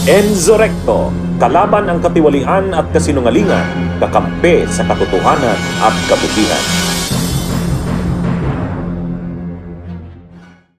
Enzo Recto, kalaban ang katiwalian at kasinungalingan, kakampi sa katotohanan at kabutihan.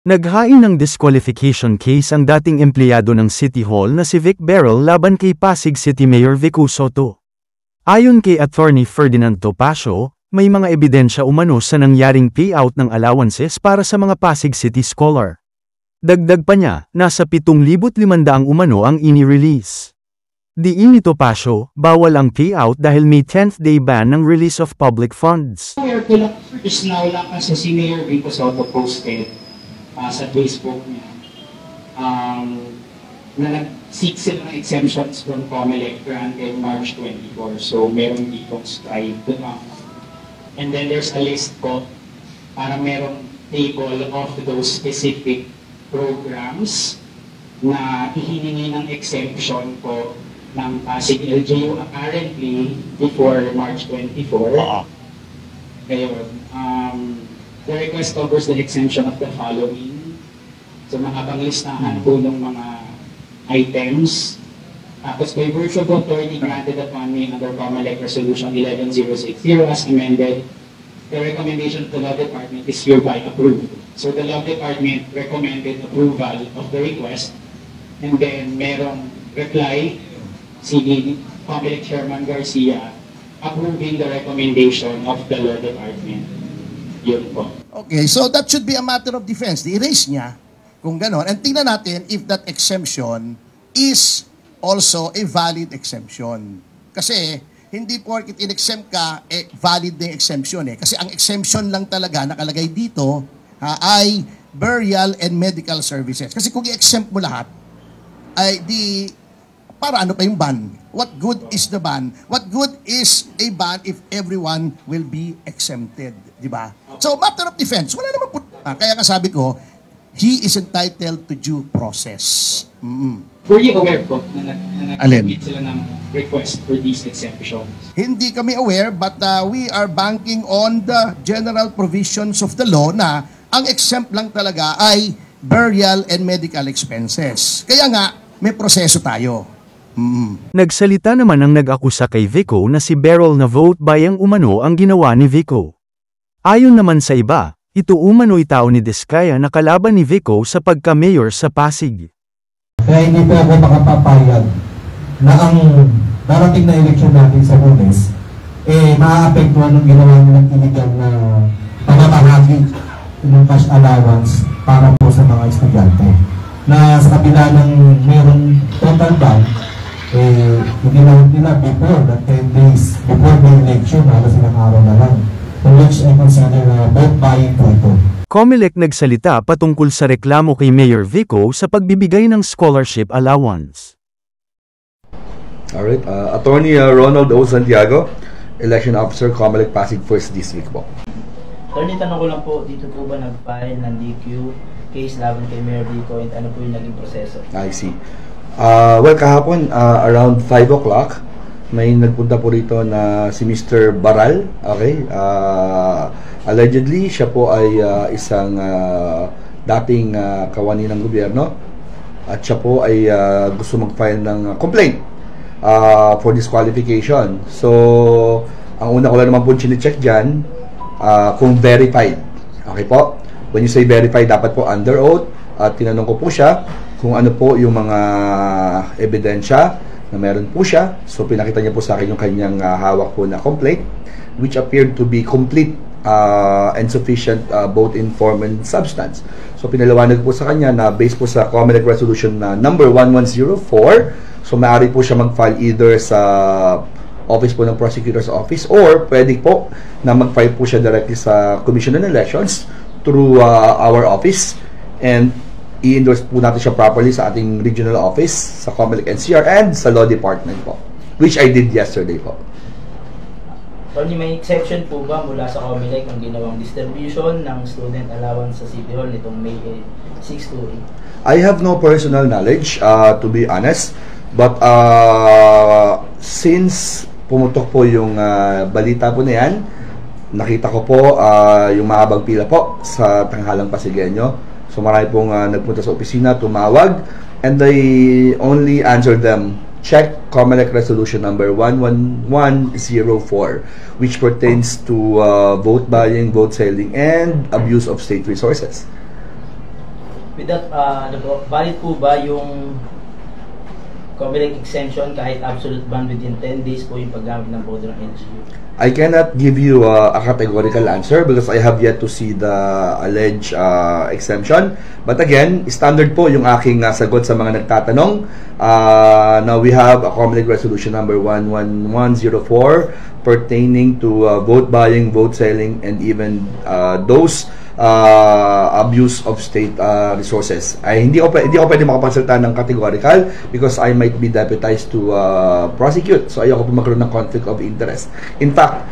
Naghain ng disqualification case ang dating empleyado ng City Hall na si Vic Beryl laban kay Pasig City Mayor Vico Sotto. Ayon kay Attorney Ferdinand Topacio, may mga ebidensya umano sa nangyaring payout ng allowances para sa mga Pasig City Scholar. Dagdag pa niya, nasa 7,500 umano ang ini-release. Diin ni Topacio, bawal ang payout dahil may 10th day ban ng release of public funds. Just now lang kasi si Mayor Vico Sotto posted sa Facebook niya na nag-seek sila ng exemptions from COMELEC until March 24. So meron ditong strike. And then there's a list po para merong table of those specific programs na hihiningi ng exemption po ng Pasig LGU apparently before March 24. Ngayon, the request covers the exemption of the following. So mga panglistahan po ng mga items. Tapos by virtue of authority granted upon me under COMELEC Resolution 11060 as amended, the recommendation of the Law Department is hereby approved. So the Law Department recommended approval of the request, and then merong reply si COMELEC Chairman Garcia approving the recommendation of the Law Department. Yun po. Okay, so that should be a matter of defense. I-erase niya kung gano'n. And tingnan natin if that exemption is also a valid exemption. Kasi hindi porket in-exempt ka, valid na yung exemption eh. Kasi ang exemption lang talaga nakalagay dito ay burial and medical services. Kasi kung i-exempt mo lahat, ay para ano pa yung ban? What good is the ban? What good is a ban if everyone will be exempted? Di ba? So, matter of defense, wala naman po. Kaya nga sabi ko, he is entitled to due process. Were you aware po na Alin? nag-submit sila ng request for these exemptions? Hindi kami aware, but we are banking on the general provisions of the law na ang exempt lang talaga ay burial and medical expenses. Kaya nga, may proseso tayo. Nagsalita naman ang nag-akusa kay Vico na si Beryl na vote buying umano ang ginawa ni Vico. Ayon naman sa iba, ito umano'y tao ni Diskaya na kalaban ni Vico sa pagka-mayor sa Pasig. Kaya hindi po ako makapapayag na ang darating na eleksyon natin sa Lunes, maaapektuhan ng ginawa niyo ng illegal na pamamahagi ng cash allowance para po sa mga estudyante. Na sa kabila ng mayroong total ban, hindi na nila before that 10 days before the election, halos ilang araw na lang. Which I consider vote buying po ito. COMELEC nagsalita patungkol sa reklamo kay Mayor Vico sa pagbibigay ng scholarship allowance. Alright, Attorney Ronald O. Santiago, Election Officer, COMELEC Pasig 1st District po. Attorney, tanong ko lang po, dito po ba nag-file ng DQ case laban kay Mayor Vico and ano po yung naging proseso? I see. Well, kahapon, around 5 o'clock, may nagpunta po rito na si Mr. Baral, okay? Allegedly, siya po ay isang dating kawani ng gobyerno at siya po ay gusto mag-file ng complaint for disqualification. So, ang una ko lang naman po chine-check dyan, kung verified. Okay po? When you say verified, dapat po under oath. At tinanong ko po siya kung ano po yung mga ebidensya na meron po siya. So, pinakita niya po sa akin yung kanyang hawak po na complaint, which appeared to be complete and sufficient both in form and substance. So, pinaliwanag po sa kanya na based po sa COMELEC Resolution na number 1104, so maaari po siya mag-file either sa office po ng Prosecutor's Office or pwede po na mag-file po siya directly sa Commission on Elections through our office, and i-endorse po natin siya properly sa ating regional office, sa COMELEC NCR, and sa Law Department po, which I did yesterday po. Tony, may exception po ba mula sa COMELEC ang ginawang distribution ng student allowance sa City Hall nitong May 6 to 8? I have no personal knowledge, to be honest, but since pumutok po yung balita po na yan, nakita ko po yung mahabang pila po sa tanghalang Pasigueño. So marami pong nagpunta sa opisina, tumawag, and I only answered them, check COMELEC Resolution number 11104, which pertains to vote buying, vote selling, and abuse of state resources. With that, valid po ba yung COMELEC exemption kahit absolute ban within 10 days po yung paggamit ng bodo ng LGU? I cannot give you a categorical answer because I have yet to see the alleged exemption. But again, standard po yung aking sagot sa mga nagtatanong. Now we have a COMELEC Resolution number 11104 pertaining to vote buying, vote selling, and even those abuse of state resources. Hindi ako pwede makapagsalita ng categorical because I might be deputized to prosecute. So ayoko po magkaroon ng conflict of interest. In fact,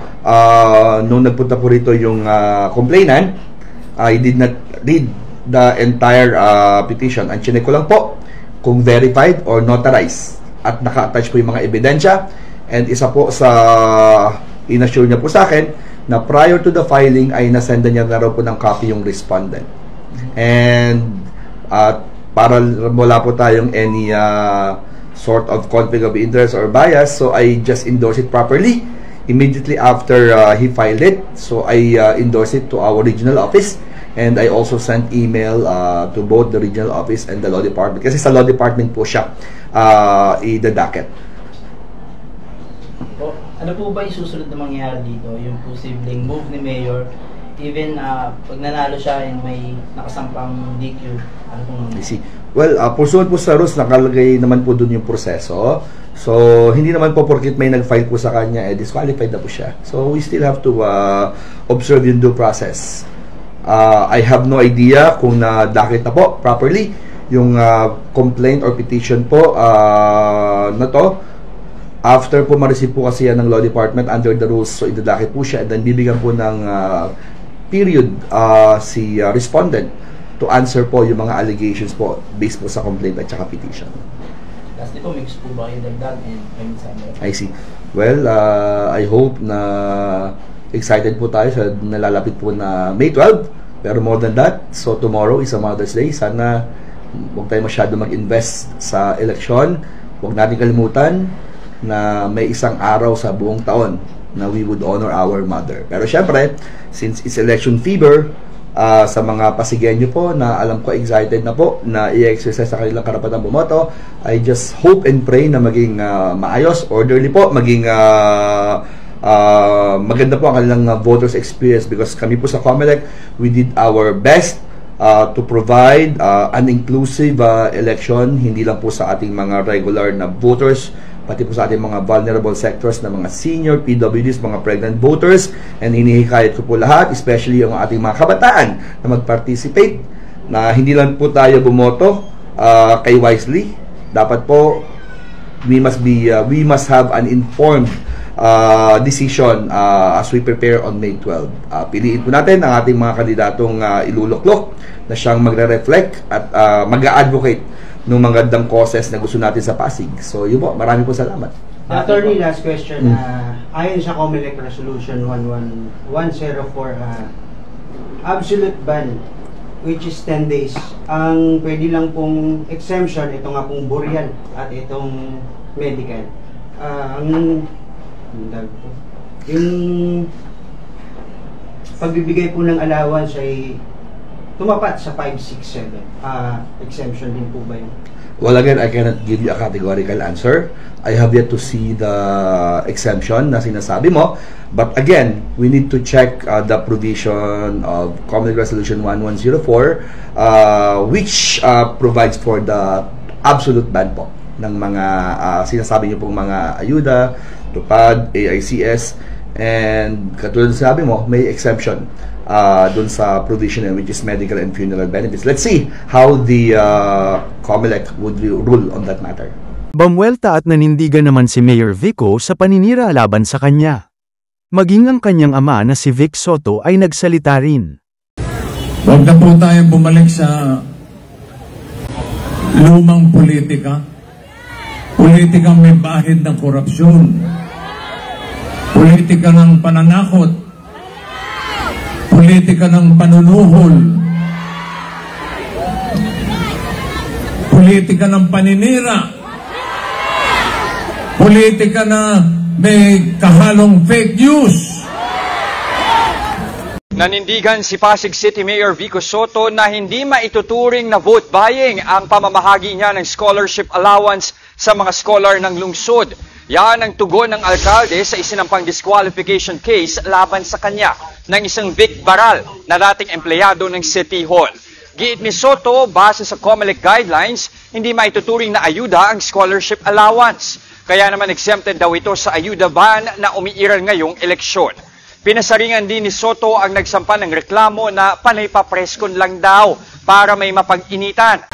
nung nagpunta po rito yung complainant, I did not read the entire petition. Ang chinek ko lang po kung verified or notarized at naka-attach po yung mga ebidensya. And isa po sa inassure niya po sa akin na prior to the filing ay nasenda niya na raw po ng copy yung respondent. And para wala po tayong any sort of conflict of interest or bias, so I just endorse it properly immediately after he filed it. So I endorse it to our regional office, and I also sent email to both the regional office and the law department kasi sa law department po siya i-docket. Ano po ba yung susunod na mangyayari dito? Yung posibleng move ni Mayor, even pag nanalo siya and may nakasampang DQ, ano pong mangyayari? Well, pursuant po sa rules, nakalagay naman po dun yung proseso. So, hindi naman po porkit may nag-file po sa kanya, disqualified na po siya. So, we still have to observe yung due process. I have no idea kung na-docket na po properly yung complaint or petition po na to. After po ma-receive po kasi yan ng law department under the rules, so idadakit po siya and then bibigyan po ng period si respondent to answer po yung mga allegations po based po sa complaint at saka petition. Lastly po, mix po ba yung dagdag and I see. Well, I hope na excited po tayo sa nalalapit po na May 12, pero more than that, so tomorrow is a Mother's Day. Sana huwag tayo masyado mag-invest sa eleksyon. Huwag natin kalimutan na may isang araw sa buong taon na we would honor our mother. Pero syempre, since it's election fever, sa mga Pasigueño po na alam ko excited na po na i-exercise sa kanilang karapatang bumoto, I just hope and pray na maging maayos, orderly po, maging maganda po ang kanilang voters experience because kami po sa COMELEC, we did our best to provide an inclusive election, hindi lang po sa ating mga regular na voters, pati po sa ating mga vulnerable sectors na mga senior, PWDs, mga pregnant voters, and hinihikayat ko po lahat, especially yung ating mga kabataan na mag-participate, na hindi lang po tayo bumoto kay wisely. Dapat po we must have an informed decision as we prepare on May 12. Piliin po natin ang ating mga kandidatong iluluklok na siyang magre-reflect at mag-a-advocate ng magandang causes na gusto natin sa Pasig. So yun po, marami po salamat. Attorney, last question. Ayon sa COMELEC Resolution 11104, absolute ban, which is 10 days. Ang pwede lang pong exemption, ito nga pong burial at itong medical. Yung pagbibigay po ng allowance ay tumapat sa 5, 6, 7. Exemption din po ba yun? Well, again, I cannot give you a categorical answer. I have yet to see the exemption na sinasabi mo. But again, we need to check the provision of COMELEC Resolution 1104 which provides for the absolute ban po ng mga sinasabi niyo pong mga ayuda, tupad, AICS, and katulad ng sabi mo, may exemption dun sa provision which is medical and funeral benefits. Let's see how the COMELEC would rule on that matter. Bamuelta at nanindigan naman si Mayor Vico sa paninira laban sa kanya. Maging ang kanyang ama na si Vic Soto ay nagsalita rin. Huwag na po tayong bumalik sa lumang politika. Politikang may bahid ng korupsyon. Politika ng pananakot. Politika ng panunuhol. Politika ng paninira. Politika na may kahalong fake news. Nanindigan si Pasig City Mayor Vico Soto na hindi maituturing na vote buying ang pamamahagi niya ng scholarship allowance sa mga scholar ng lungsod. Yan ang tugon ng alkalde sa isinampang disqualification case laban sa kanya ng isang Vic Baral na dating empleyado ng City Hall. Giit ni Soto, base sa COMELEC guidelines, hindi maituturing na ayuda ang scholarship allowance. Kaya naman exempted daw ito sa ayuda ban na umiiral ngayong eleksyon. Pinasaringan din ni Soto ang nagsampa ng reklamo na panay pa preskon lang daw para may mapag-initan.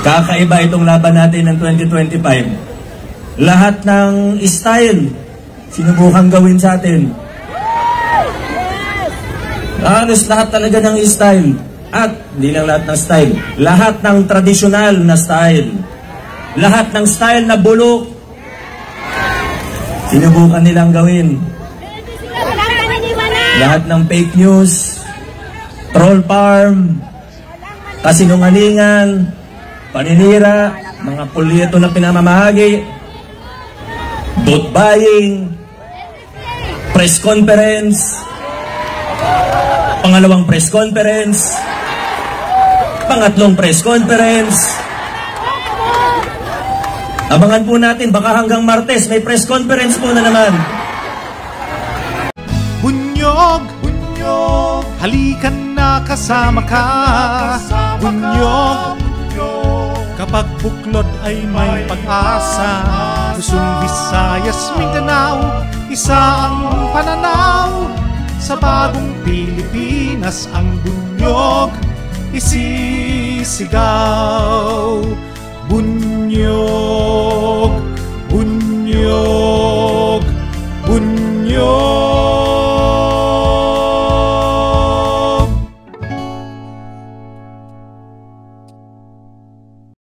Kakaiba itong laban natin ng 2025. Lahat ng style sinubukan gawin sa atin. Halos lahat talaga ng style. At hindi lang lahat ng style. Lahat ng tradisyonal na style. Lahat ng style na bulok. Sinubukan nilang gawin. Lahat ng fake news, troll farm, kasinungalingan, paninira, mga pulyeto na pinamamahagi, vote buying, press conference, pangalawang press conference, pangatlong press conference. Abangan po natin, baka hanggang Martes may press conference po na naman. Bunyog, bunyog, halikan na kasama ka. Bunyog, kapag buklod ay may pag-asa. Luzon, Visayas, Mindanao, isa ang pananaw. Sa bagong Pilipinas ang bunyog isisigaw. Bunyog, bunyog, bunyog.